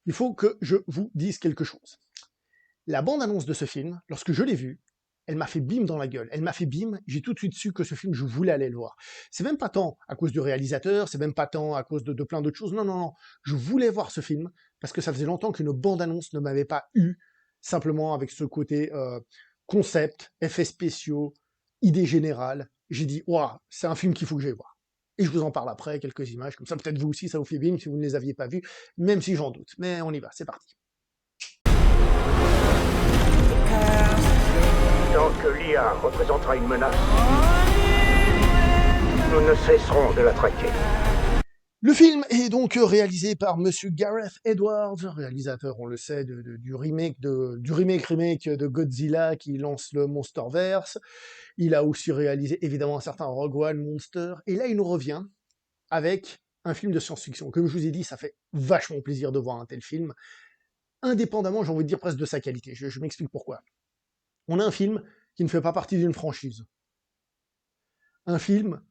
il faut que je vous dise quelque chose. La bande-annonce de ce film, lorsque je l'ai vue, elle m'a fait bim dans la gueule. Elle m'a fait bim, j'ai tout de suite su que ce film, je voulais aller le voir. C'est même pas tant à cause du réalisateur, c'est même pas tant à cause de plein d'autres choses. Non, non, non. Je voulais voir ce film parce que ça faisait longtemps qu'une bande-annonce ne m'avait pas eu, simplement avec ce côté concept, effets spéciaux, idée générale. J'ai dit, waouh, c'est un film qu'il faut que j'aille voir. Et je vous en parle après, quelques images, comme ça peut-être vous aussi, ça vous fait bim si vous ne les aviez pas vues, même si j'en doute. Mais on y va, c'est parti. Tant que l'IA représentera une menace, nous ne cesserons de la traquer. Le film est donc réalisé par Monsieur Gareth Edwards, réalisateur, on le sait, du remake de Godzilla qui lance le Monsterverse. Il a aussi réalisé évidemment un certain Rogue One Monster. Et là, il nous revient avec un film de science-fiction. Comme je vous ai dit, ça fait vachement plaisir de voir un tel film, indépendamment, j'ai envie de dire presque de sa qualité. Je m'explique pourquoi. On a un film qui ne fait pas partie d'une franchise. Un film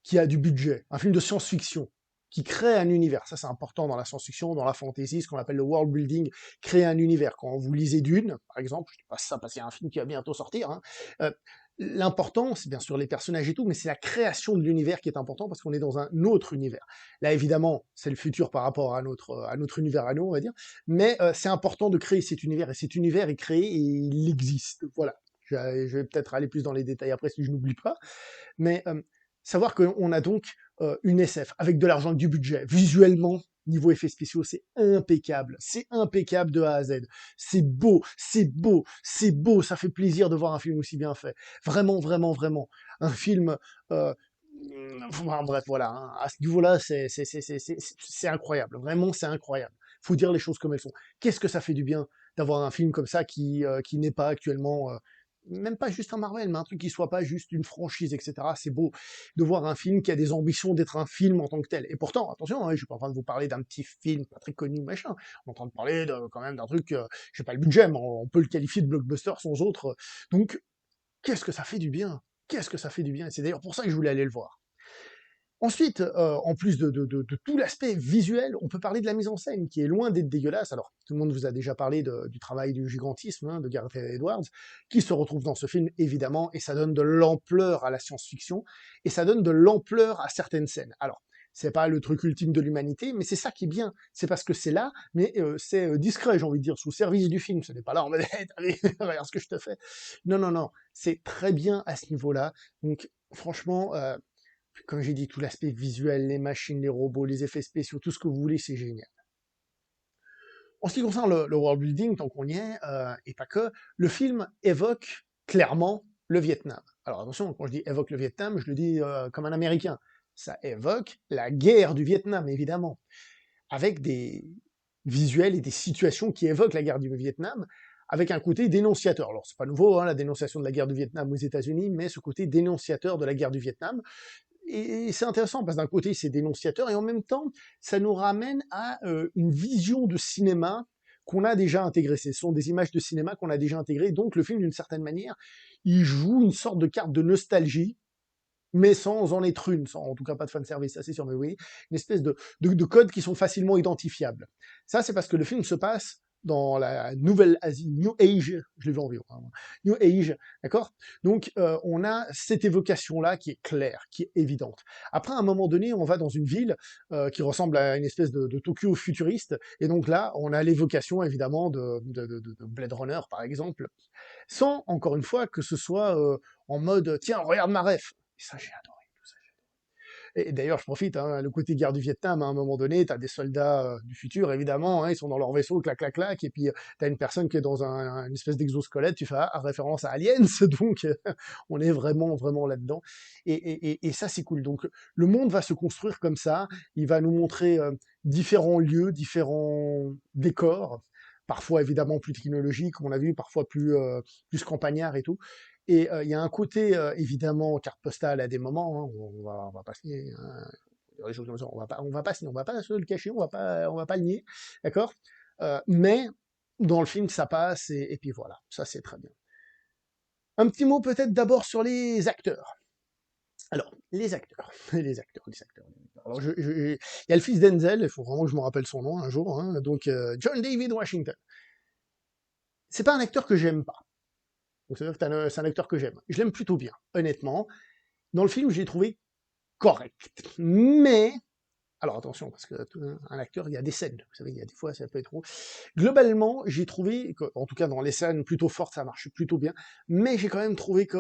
qui a du budget, un film de science-fiction, qui crée un univers. Ça, c'est important dans la science-fiction, dans la fantasy, ce qu'on appelle le world building, créer un univers. Quand vous lisez Dune, par exemple, je dis pas ça parce qu'il y a un film qui va bientôt sortir, hein, l'important, c'est bien sûr les personnages et tout, mais c'est la création de l'univers qui est important parce qu'on est dans un autre univers. Là, évidemment, c'est le futur par rapport à notre univers à nous, on va dire, mais c'est important de créer cet univers, et cet univers est créé et il existe. Voilà. Je vais peut-être aller plus dans les détails après si je n'oublie pas, mais savoir qu'on a donc une SF avec de l'argent et du budget. Visuellement, niveau effets spéciaux, c'est impeccable. C'est impeccable de A à Z. C'est beau, c'est beau, c'est beau. Ça fait plaisir de voir un film aussi bien fait. Vraiment, vraiment, vraiment. Un film... enfin, bref, voilà. Hein. À ce niveau-là, c'est incroyable. Vraiment, c'est incroyable. Faut dire les choses comme elles sont. Qu'est-ce que ça fait du bien d'avoir un film comme ça qui n'est pas actuellement même pas juste un Marvel, mais un truc qui soit pas juste une franchise, etc. C'est beau de voir un film qui a des ambitions d'être un film en tant que tel. Et pourtant, attention, hein, je suis pas en train de vous parler d'un petit film pas très connu, machin. On est en train de parler quand même d'un truc, je sais pas le budget, mais on peut le qualifier de blockbuster sans autre. Donc, qu'est-ce que ça fait du bien? Qu'est-ce que ça fait du bien? Et c'est d'ailleurs pour ça que je voulais aller le voir. Ensuite, en plus de tout l'aspect visuel, on peut parler de la mise en scène, qui est loin d'être dégueulasse. Alors, tout le monde vous a déjà parlé du travail du gigantisme hein, de Gareth Edwards, qui se retrouve dans ce film, évidemment, et ça donne de l'ampleur à la science-fiction, et ça donne de l'ampleur à certaines scènes. Alors, c'est pas le truc ultime de l'humanité, mais c'est ça qui est bien. C'est parce que c'est là, mais c'est discret, j'ai envie de dire, sous service du film. Ce n'est pas là en mode, hey, regarde ce que je te fais. Non, non, non. C'est très bien à ce niveau-là. Donc, franchement, comme j'ai dit, tout l'aspect visuel, les machines, les robots, les effets spéciaux, tout ce que vous voulez, c'est génial. En ce qui concerne le world building, tant qu'on y est, et pas que, le film évoque clairement le Vietnam. Alors attention, quand je dis évoque le Vietnam, je le dis comme un Américain. Ça évoque la guerre du Vietnam, évidemment, avec des visuels et des situations qui évoquent la guerre du Vietnam, avec un côté dénonciateur. Alors c'est pas nouveau, hein, la dénonciation de la guerre du Vietnam aux États-Unis, mais ce côté dénonciateur de la guerre du Vietnam, et c'est intéressant parce que d'un côté c'est dénonciateur et en même temps ça nous ramène à une vision de cinéma qu'on a déjà intégrée. Ce sont des images de cinéma qu'on a déjà intégrées, donc le film d'une certaine manière, il joue une sorte de carte de nostalgie, mais sans en être une, sans en tout cas pas de fanservice, ça c'est sûr, mais oui, une espèce de codes qui sont facilement identifiables. Ça c'est parce que le film se passe dans la nouvelle Asie, New Age, je l'ai vu en VO, hein, New Age, d'accord. Donc on a cette évocation-là qui est claire, qui est évidente. Après, à un moment donné, on va dans une ville qui ressemble à une espèce de Tokyo futuriste, et donc là, on a l'évocation évidemment de Blade Runner, par exemple, sans, encore une fois, que ce soit en mode, tiens, regarde ma ref. Et ça, j'ai adoré. Tout ça. Et d'ailleurs, je profite, hein, le côté guerre du Vietnam, à un moment donné, tu as des soldats du futur, évidemment, hein, ils sont dans leur vaisseau, clac, clac, clac, et puis tu as une personne qui est dans une espèce d'exosquelette, tu fais référence à Aliens, donc on est vraiment, vraiment là-dedans. Et ça, c'est cool. Donc, le monde va se construire comme ça, il va nous montrer différents lieux, différents décors, parfois évidemment plus technologiques, on l'a vu, parfois plus campagnards et tout. Et il y a un côté évidemment carte postale à des moments, hein, on va pas se nier, hein, des choses comme ça, on va pas se le cacher, on va pas le nier, d'accord. Mais dans le film ça passe et puis voilà, ça c'est très bien. Un petit mot peut-être d'abord sur les acteurs. Alors, les acteurs, les acteurs. Alors, il y a le fils d'Enzel, il faut vraiment que je me rappelle son nom un jour, hein, donc John David Washington. C'est pas un acteur que j'aime pas. Donc, c'est-à-dire que c'est un acteur que j'aime. Je l'aime plutôt bien, honnêtement. Dans le film, je l'ai trouvé correct. Mais, alors attention, parce que un acteur, il y a des scènes. Vous savez, il y a des fois, ça peut être trop. Globalement, j'ai trouvé, en tout cas dans les scènes plutôt fortes, ça marche plutôt bien. Mais j'ai quand même trouvé que,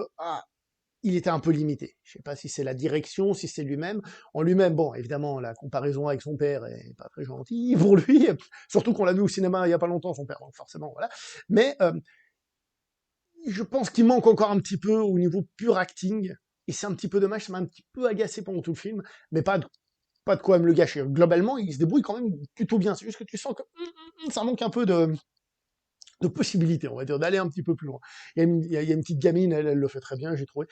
il était un peu limité. Je sais pas si c'est la direction, si c'est lui-même. En lui-même, bon, évidemment, la comparaison avec son père est pas très gentille pour lui, surtout qu'on l'a vu au cinéma il y a pas longtemps, son père, donc forcément, voilà. Mais je pense qu'il manque encore un petit peu au niveau pur acting, et c'est un petit peu dommage, ça m'a un petit peu agacé pendant tout le film, mais pas de quoi me le gâcher. Globalement, il se débrouille quand même plutôt bien, c'est juste que tu sens que ça manque un peu de possibilités, on va dire, d'aller un petit peu plus loin. Il y a une petite gamine, elle le fait très bien, j'ai trouvé.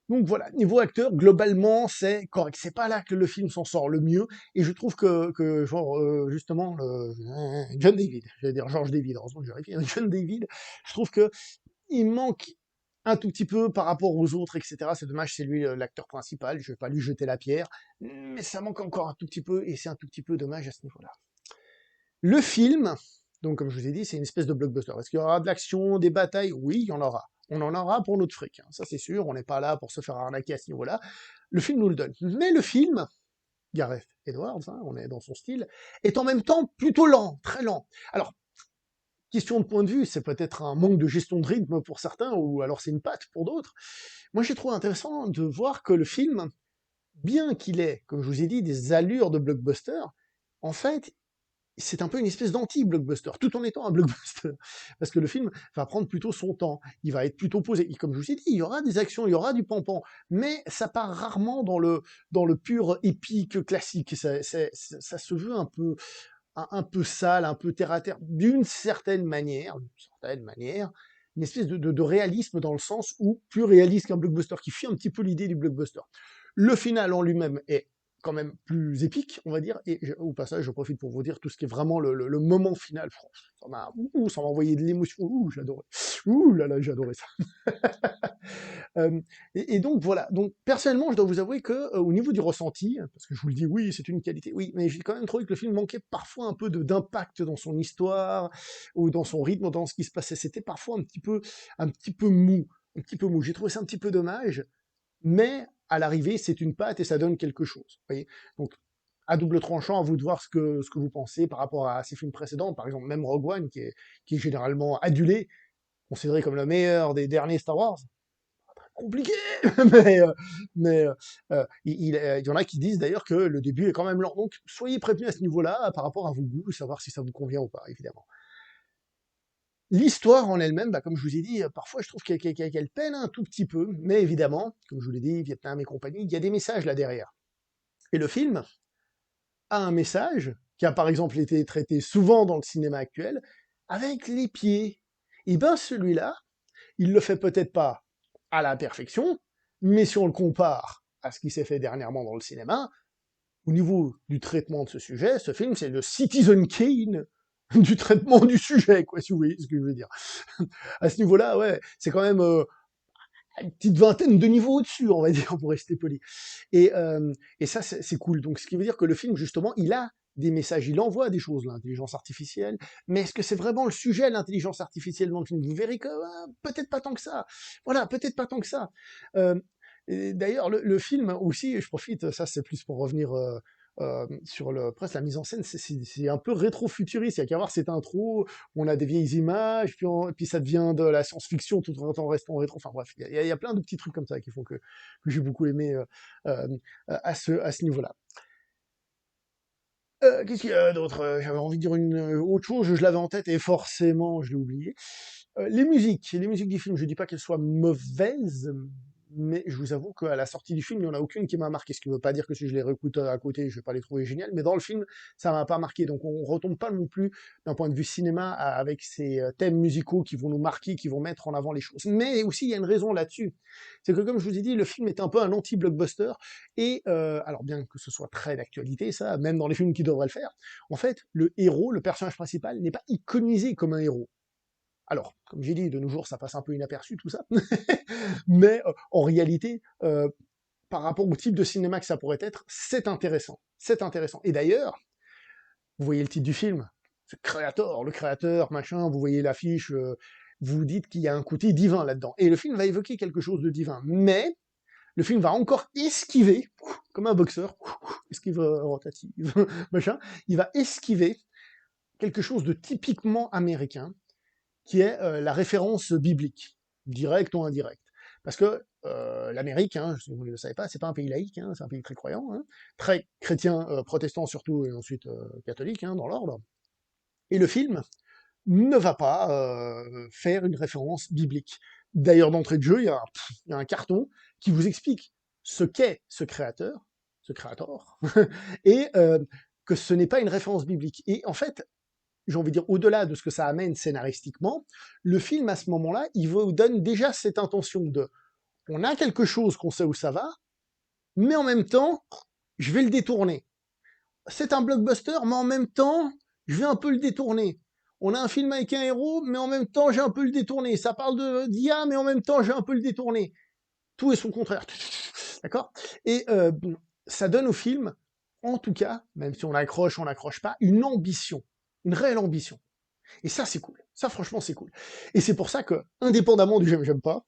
Donc voilà, niveau acteur, globalement, c'est correct. C'est pas là que le film s'en sort le mieux, et je trouve que genre, justement, John David, j'allais dire George David, heureusement que j'ai vérifié, John David, je trouve que il manque un tout petit peu par rapport aux autres, etc. C'est dommage, c'est lui l'acteur principal, je vais pas lui jeter la pierre, mais ça manque encore un tout petit peu, et c'est un tout petit peu dommage à ce niveau-là. Le film, donc comme je vous ai dit, c'est une espèce de blockbuster. Est-ce qu'il y aura de l'action, des batailles? Oui, il y en aura. On en aura pour notre fric, hein. Ça c'est sûr, on n'est pas là pour se faire arnaquer à ce niveau-là. Le film nous le donne. Mais le film, Gareth Edwards, hein, on est dans son style, est en même temps plutôt lent, très lent. Alors, question de point de vue, c'est peut-être un manque de gestion de rythme pour certains, ou alors c'est une patte pour d'autres. Moi j'ai trouvé intéressant de voir que le film, bien qu'il ait, comme je vous ai dit, des allures de blockbuster, en fait, c'est un peu une espèce d'anti-blockbuster, tout en étant un blockbuster. Parce que le film va prendre plutôt son temps, il va être plutôt posé. Et comme je vous ai dit, il y aura des actions, il y aura du pampan, mais ça part rarement dans le pur épique classique. Ça se veut un peu sale, un peu terre à terre, d'une certaine manière, une espèce de réalisme dans le sens où plus réaliste qu'un blockbuster, qui fuit un petit peu l'idée du blockbuster. Le final en lui-même est quand même plus épique, on va dire, et au passage, je profite pour vous dire tout ce qui est vraiment le moment final. Ça m'a envoyé de l'émotion, j'adorais. Ouh là là, j'adorais ça. Et donc voilà. Donc personnellement, je dois vous avouer que au niveau du ressenti, parce que je vous le dis, oui, c'est une qualité, oui, mais j'ai quand même trouvé que le film manquait parfois un peu d'impact dans son histoire ou dans son rythme, dans ce qui se passait. C'était parfois un petit peu mou, un petit peu mou. J'ai trouvé ça un petit peu dommage, mais à l'arrivée, c'est une patte et ça donne quelque chose. Voyez, donc à double tranchant, à vous de voir ce que vous pensez par rapport à ces films précédents, par exemple même Rogue One, qui est généralement adulé, considéré comme le meilleur des derniers Star Wars, compliqué, mais, il y en a qui disent d'ailleurs que le début est quand même lent. Donc soyez prévenus à ce niveau-là par rapport à vos goûts, savoir si ça vous convient ou pas, évidemment. L'histoire en elle-même, comme je vous ai dit, parfois je trouve qu'elle peine un tout petit peu, mais évidemment, comme je vous l'ai dit, Vietnam et compagnie, il y a des messages là derrière. Et le film a un message qui a par exemple été traité souvent dans le cinéma actuel, avec les pieds. Et ben celui-là, il le fait peut-être pas à la perfection, mais si on le compare à ce qui s'est fait dernièrement dans le cinéma, au niveau du traitement de ce sujet, ce film, c'est le Citizen Kane du traitement du sujet, quoi, si vous voyez ce que je veux dire. À ce niveau-là, ouais, c'est quand même une petite vingtaine de niveaux au-dessus, on va dire, pour rester poli. Et ça, c'est cool. Donc, ce qui veut dire que le film, justement, il a des messages, il envoie des choses, l'intelligence artificielle, mais est-ce que c'est vraiment le sujet, l'intelligence artificielle dans le film? Vous verrez que peut-être pas tant que ça. Voilà, peut-être pas tant que ça. Euh, D'ailleurs, le film aussi, je profite, ça c'est plus pour revenir sur presque la mise en scène, c'est un peu rétro-futuriste. Il y a qu'à voir cette intro, on a des vieilles images, puis ça devient de la science-fiction tout en restant rétro. Enfin bref, il y a plein de petits trucs comme ça qui font que j'ai beaucoup aimé euh, à ce niveau-là. Qu'est-ce qu'il y a d'autre? J'avais envie de dire une autre chose, je l'avais en tête et forcément je l'ai oublié. Les musiques du film, je dis pas qu'elles soient mauvaises, mais je vous avoue qu'à la sortie du film, il n'y en a aucune qui m'a marqué. Ce qui ne veut pas dire que si je les réécoute à côté, je vais pas les trouver géniales, mais dans le film, ça m'a pas marqué. Donc on retombe pas non plus d'un point de vue cinéma avec ces thèmes musicaux qui vont nous marquer, qui vont mettre en avant les choses. Mais aussi, il y a une raison là-dessus. C'est que comme je vous ai dit, le film est un peu un anti-blockbuster, et alors bien que ce soit très d'actualité, ça, même dans les films qui devraient le faire, en fait, le héros, le personnage principal, n'est pas iconisé comme un héros. Alors, comme j'ai dit, de nos jours, ça passe un peu inaperçu tout ça, mais en réalité, par rapport au type de cinéma que ça pourrait être, c'est intéressant. C'est intéressant. Et d'ailleurs, vous voyez le titre du film, c'est Creator, le créateur, machin, vous voyez l'affiche, vous dites qu'il y a un côté divin là-dedans. Et le film va évoquer quelque chose de divin. Mais le film va encore esquiver, comme un boxeur, esquive rotative, machin, il va esquiver quelque chose de typiquement américain, qui est la référence biblique, directe ou indirecte. Parce que l'Amérique, hein, si vous ne le savez pas, c'est pas un pays laïque, hein, c'est un pays très croyant, hein, très chrétien, protestant surtout, et ensuite catholique, hein, dans l'ordre. Et le film ne va pas faire une référence biblique. D'ailleurs, d'entrée de jeu, il y a un carton qui vous explique ce qu'est ce créateur, et que ce n'est pas une référence biblique. Et en fait, j'ai envie de dire, au-delà de ce que ça amène scénaristiquement, le film, à ce moment-là, il vous donne déjà cette intention de on a quelque chose qu'on sait où ça va, mais en même temps, je vais le détourner. C'est un blockbuster, mais en même temps, je vais un peu le détourner. On a un film avec un héros, mais en même temps, j'ai un peu le détourné. Ça parle d'IA, mais en même temps, j'ai un peu le détourné. Tout est son contraire. D'accord. Et ça donne au film, en tout cas, même si on n'accroche pas, une ambition. Une réelle ambition. Et ça, c'est cool. Ça, franchement, c'est cool. Et c'est pour ça que, indépendamment du j'aime pas,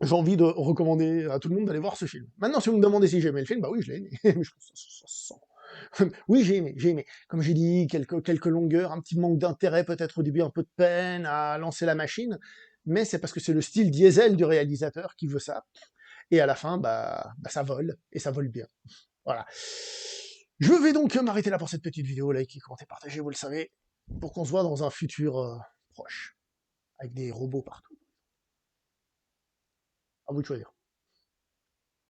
j'ai envie de recommander à tout le monde d'aller voir ce film. Maintenant, si vous me demandez si j'ai aimé le film, bah oui, je l'ai aimé. Je pense que ça se sent. Oui, j'ai aimé, j'ai aimé. Comme j'ai dit, quelques longueurs, un petit manque d'intérêt, peut-être au début un peu de peine à lancer la machine, mais c'est parce que c'est le style diesel du réalisateur qui veut ça. Et à la fin, bah ça vole, et ça vole bien. Voilà. Je vais donc m'arrêter là pour cette petite vidéo, likez, commentez, partagez, vous le savez, pour qu'on se voit dans un futur proche, avec des robots partout. À vous de choisir.